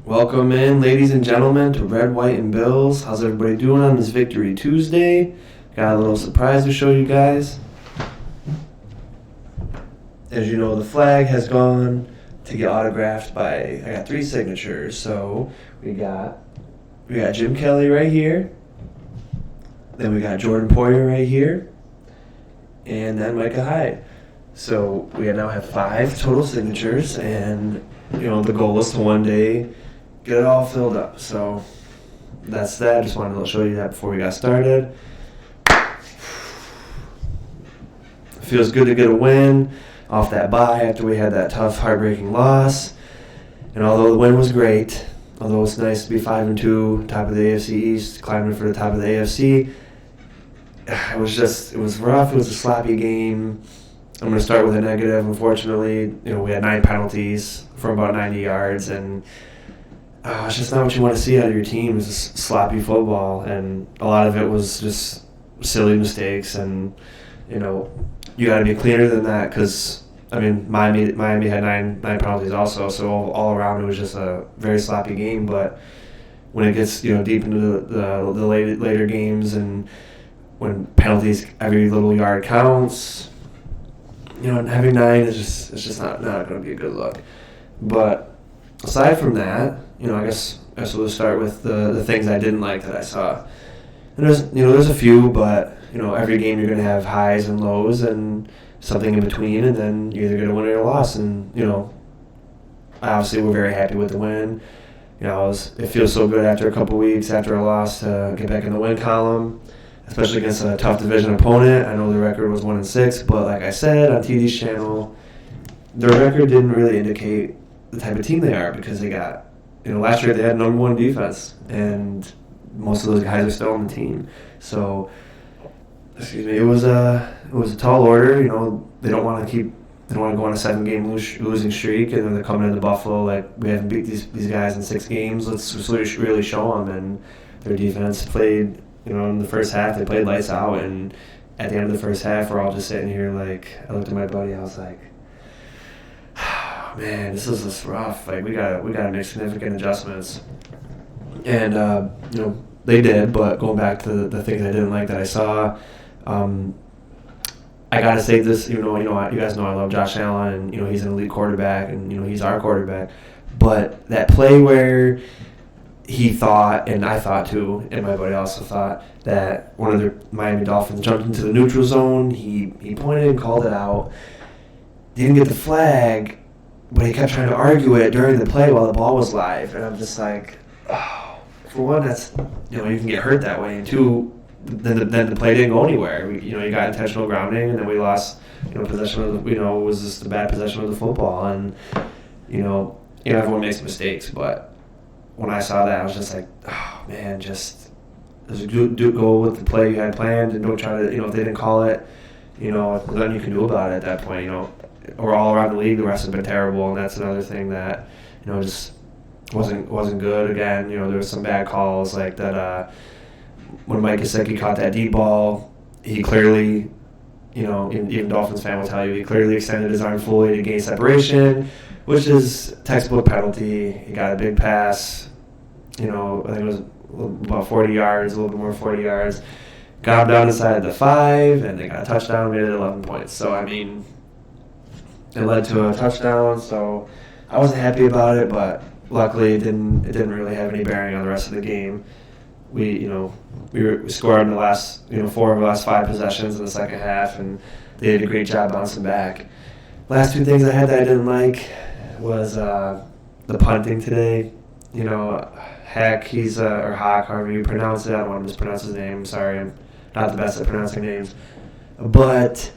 Welcome in, ladies and gentlemen, to Red, White, and Bills. How's everybody doing on this Victory Tuesday? Got a little surprise to show you guys. As you know, the flag has gone to get autographed by, I got 3 signatures. So we got Jim Kelly right here. Then we got Jordan Poyer right here. And then Micah Hyde. So we now have 5 total signatures, and the goal is to one day get it all filled up. So that's that. I just wanted to show you that before we got started. Feels good to get a win off that bye after we had that tough, heartbreaking loss. And although the win was great, although it's nice to be 5-2, top of the AFC East, climbing for the top of the AFC, it was rough. It was a sloppy game. I'm going to start with a negative. Unfortunately, we had 9 penalties for about 90 yards, and it's just not what you want to see out of your team. It's just sloppy football, and a lot of it was just silly mistakes. And you got to be cleaner than that, because Miami had 9 penalties also. So all around it was just a very sloppy game. But when it gets deep into the later games, and when penalties, every little yard counts. Having 9 is just not going to be a good look. But aside from that, I guess we'll start with the things I didn't like that I saw. And there's a few, but every game you're going to have highs and lows and something in between, and then you're either going to win or loss. And obviously we're very happy with the win. It feels so good after a couple weeks after a loss to get back in the win column, especially against a tough division opponent. I know the record was 1-6, but like I said on TD's channel, their record didn't really indicate the type of team they are, because they got, last year they had number 1 defense, and most of those guys are still on the team. So, it was a tall order. They don't want to go on a 7-game losing streak, and then they're coming into Buffalo like, we haven't beat these guys in 6 games. Let's just really show them. And their defense played. In the first half, they played lights out, and at the end of the first half, we're all just sitting here like, I looked at my buddy, I was like, oh, man, this is just rough. Like, we gotta make significant adjustments. And they did. But going back to the things I didn't like that I saw, I gotta say this. You guys know I love Josh Allen, and he's an elite quarterback, and he's our quarterback. But that play where he thought, and I thought too, and my buddy also thought, that one of the Miami Dolphins jumped into the neutral zone. He pointed and called it out. Didn't get the flag, but he kept trying to argue it during the play while the ball was live. And I'm just like, oh, for one, that's, you can get hurt that way. And 2, then the play didn't go anywhere. You got intentional grounding, and then we lost, possession of it was just a bad possession of the football. And, everyone makes mistakes, but when I saw that, I was just like, oh, man, just go with the play you had planned, and don't try to, if they didn't call it, nothing you can do about it at that point. We're all around the league. The refs have been terrible, and that's another thing that, just wasn't good. Again, there was some bad calls like that. When Mike Gesicki caught that deep ball, he clearly, even Dolphins fan will tell you, he clearly extended his arm fully to gain separation, which is textbook penalty. He got a big pass. I think it was about 40 yards, a little bit more 40 yards. Got him down inside the 5, and they got a touchdown, made it 11 points. So, it led to a touchdown, so I wasn't happy about it, but luckily it didn't really have any bearing on the rest of the game. We scored in the last, 4 of the last 5 possessions in the second half, and they did a great job bouncing back. Last 2 things I had that I didn't like was the punting today. Heck, or Hawk, however you pronounce it. I don't want to mispronounce his name. Sorry, I'm not the best at pronouncing names. But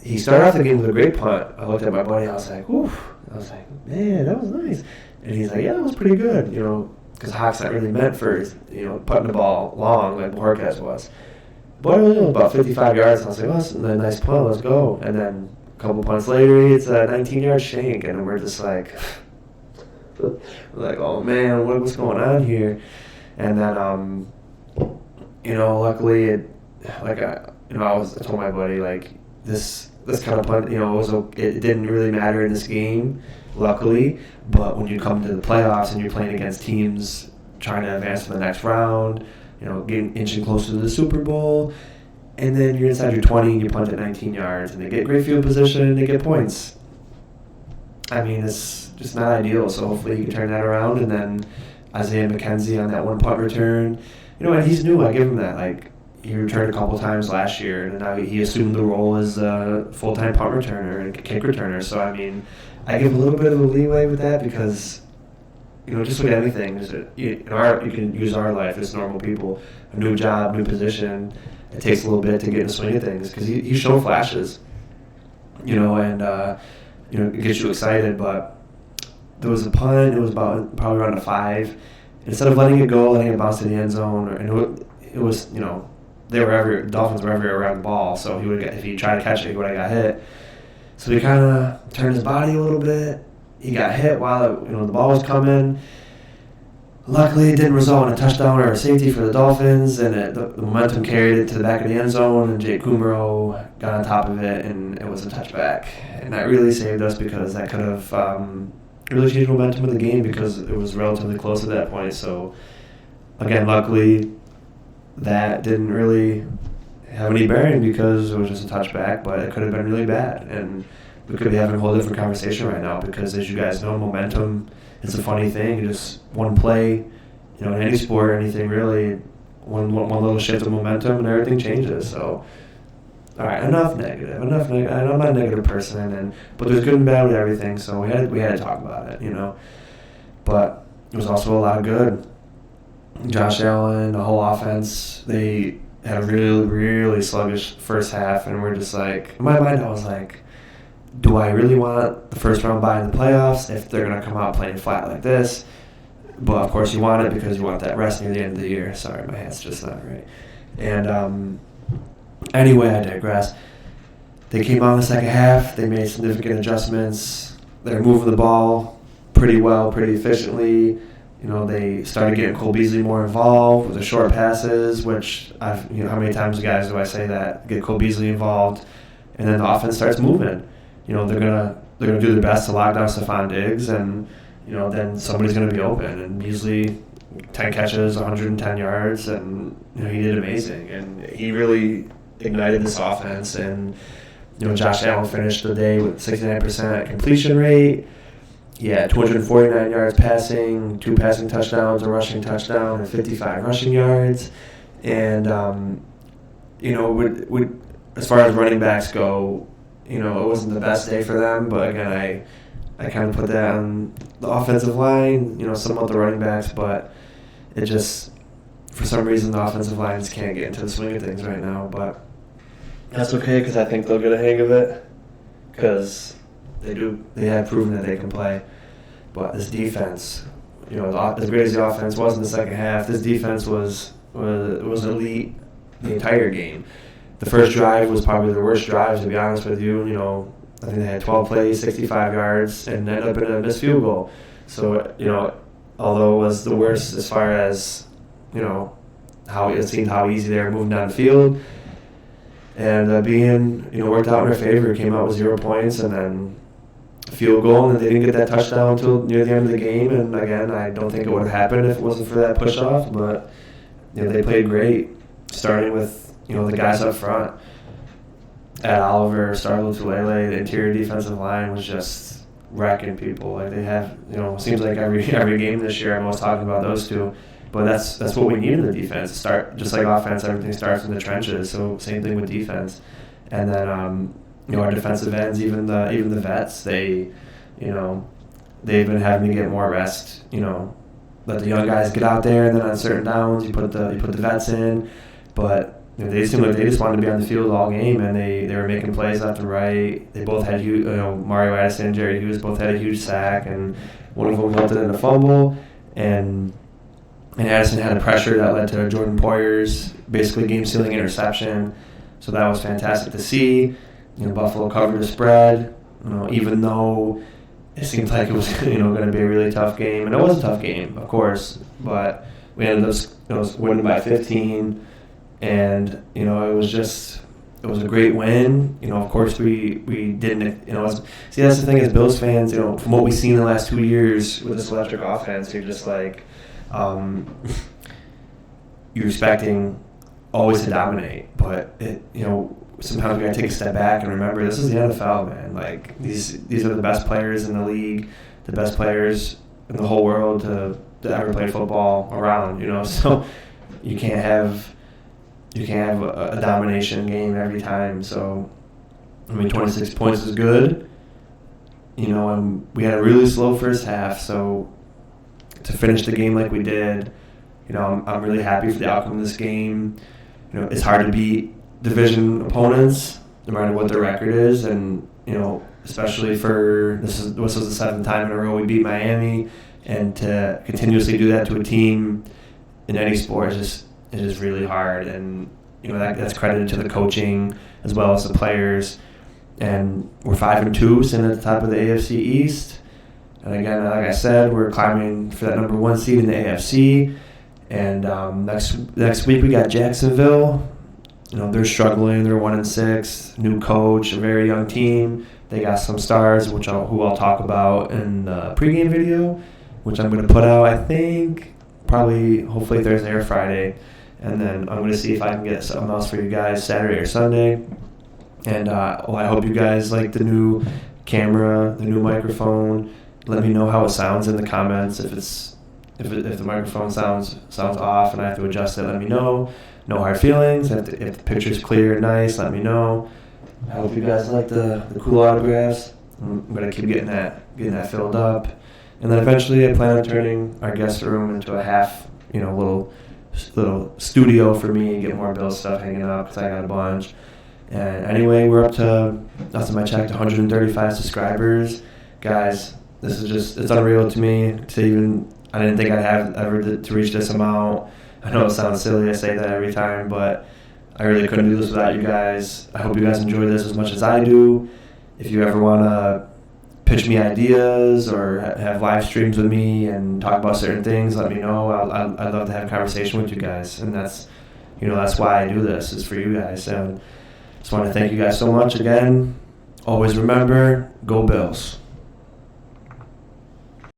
he started off the game with a great punt. I looked at my buddy, I was like, oof. I was like, man, that was nice. And he's like, yeah, that was pretty good, because Hawk's not really meant for, putting the ball long like Borges was. But it was about 55 yards. I was like, well, that's a nice punt, let's go. And then a couple punts later, it's a 19-yard shank, and we're just like, oh man, what's going on here? And then, luckily, I told my buddy, like, this this kind of punt, it didn't really matter in this game, luckily. But when you come to the playoffs and you're playing against teams trying to advance to the next round, getting inching closer to the Super Bowl, and then you're inside your 20 and you punt at 19 yards, and they get great field position and they get points. I mean, it's just not ideal. So hopefully he can turn that around. And then Isaiah McKenzie on that one punt return, and he's new. I give him that. Like, he returned a couple times last year, and now he assumed the role as a full-time punt returner and kick returner. So I mean, I give him a little bit of a leeway with that because, just with anything, you can use our life as normal people, a new job, new position. It takes a little bit to get in the swing of things because he's shown flashes, and it gets you excited. But there was a punt. It was about probably around a 5. Instead of letting it go, letting it bounce to the end zone, it was the Dolphins were everywhere around the ball. So if he tried to catch it, he would have got hit. So he kind of turned his body a little bit. He got hit while the ball was coming. Luckily, it didn't result in a touchdown or a safety for the Dolphins, and the momentum carried it to the back of the end zone, and Jake Kumaro got on top of it, and it was a touchback. And that really saved us because that could have really changed momentum of the game because it was relatively close at that point. So, again, luckily, that didn't really have any bearing because it was just a touchback, but it could have been really bad. And we could be having a whole different conversation right now because, as you guys know, momentum is a funny thing. Just one play, in any sport or anything really, one little shift of momentum and everything changes. So, all right, enough negative. I'm not a negative person, but there's good and bad with everything. So we had to talk about it, But it was also a lot of good. Josh Allen, the whole offense, they had a really, really sluggish first half, and we're just like, in my mind, I was like, do I really want the first round bye in the playoffs if they're going to come out playing flat like this? But, of course, you want it because you want that rest near the end of the year. Sorry, my hand's just not right. And anyway, I digress. They came out in the second half. They made significant adjustments. They're moving the ball pretty well, pretty efficiently. They started getting Cole Beasley more involved with the short passes, which how many times, guys, do I say that? Get Cole Beasley involved, and then the offense starts moving. They're gonna do their best to lock down Stephon Diggs, and then somebody's gonna be open. And Beasley, 10 catches, 110 yards, and he did amazing. And he really ignited this offense. And Josh Allen finished the day with 69% completion rate. He had 249 yards passing, 2 passing touchdowns, a rushing touchdown, and 55 rushing yards. And as far as running backs go, it wasn't the best day for them, but again, I kind of put that on the offensive line, some of the running backs, but it just, for some reason, the offensive lines can't get into the swing of things right now, but that's okay because I think they'll get a hang of it because they have proven that they can play. But this defense, as great as the offense was in the second half, this defense was elite the entire game. The first drive was probably the worst drive, to be honest with you. I think they had 12 plays, 65 yards, and ended up in a missed field goal. So, although it was the worst as far as, how it seemed how easy they were moving down the field, and being, worked out in their favor, came out with 0 points, and then a field goal, and then they didn't get that touchdown until near the end of the game. And again, I don't think it would have happened if it wasn't for that push-off, but, they played great, starting with, the guys up front. Ed Oliver, Starlo Tulele, the interior defensive line was just wrecking people. Like they have, it seems like every game this year I'm always talking about those two. But that's what we need in the defense. Start just like offense, everything starts in the trenches. So same thing with defense. And then our defensive ends, even the vets, they've been having to get more rest. Let the young guys get out there, and then on certain downs you put the vets in. But they seemed like they just wanted to be on the field all game, and they were making plays left and right. They both had huge, Mario Addison and Jerry Hughes both had a huge sack, and one of them resulted in a fumble. And Addison had a pressure that led to Jordan Poyer's basically game-sealing interception. So that was fantastic to see. Buffalo covered the spread, even though it seemed like it was going to be a really tough game. And it was a tough game, of course, but we ended up winning by 15. And, it was just it was a great win. Of course we didn't. See, that's the thing as Bills fans. From what we've seen in the last 2 years with this electric offense, you're just like, you're expecting always to dominate, but sometimes we gotta take a step back and remember this is the NFL, man. Like these are the best players in the league, the best players in the whole world to ever play football around. So you can't have a domination game every time. So 26 points is good. And we had a really slow first half, so to finish the game like we did, I'm really happy for the outcome of this game. It's hard to beat division opponents, no matter what their record is, and especially for this was the 7th time in a row we beat Miami, and to continuously do that to a team in any sport is just really hard, and that's credited to the coaching as well as the players. And we're 5-2, sitting at the top of the AFC East, and again, like I said, we're climbing for that number 1 seed in the AFC. And next week we got Jacksonville. They're struggling. They're 1-6. New coach, a very young team. They got some stars, who I'll talk about in the pregame video, which I'm going to put out. I think hopefully Thursday or Friday, and then I'm going to see if I can get something else for you guys Saturday or Sunday. And I hope you guys like the new camera, the new microphone. Let me know how it sounds in the comments. If the microphone sounds off and I have to adjust it, let me know. No hard feelings. If the picture's clear and nice, let me know. I hope you guys like the cool autographs. I'm gonna keep getting that filled up, and then eventually I plan on turning our guest room into a half, little studio for me and get more Bills stuff hanging up because I got a bunch. And anyway, we're up to, last time I checked, 135 subscribers, guys. This is it's unreal to me to even. I didn't think I'd have ever to reach this amount. I know it sounds silly, I say that every time, but I really couldn't do this without you guys. I hope you guys enjoy this as much as I do. If you ever want to pitch me ideas or have live streams with me and talk about certain things, let me know. I'd love to have a conversation with you guys, and that's why I do this, is for you guys. And just want to thank you guys so much again. Always remember, go Bills.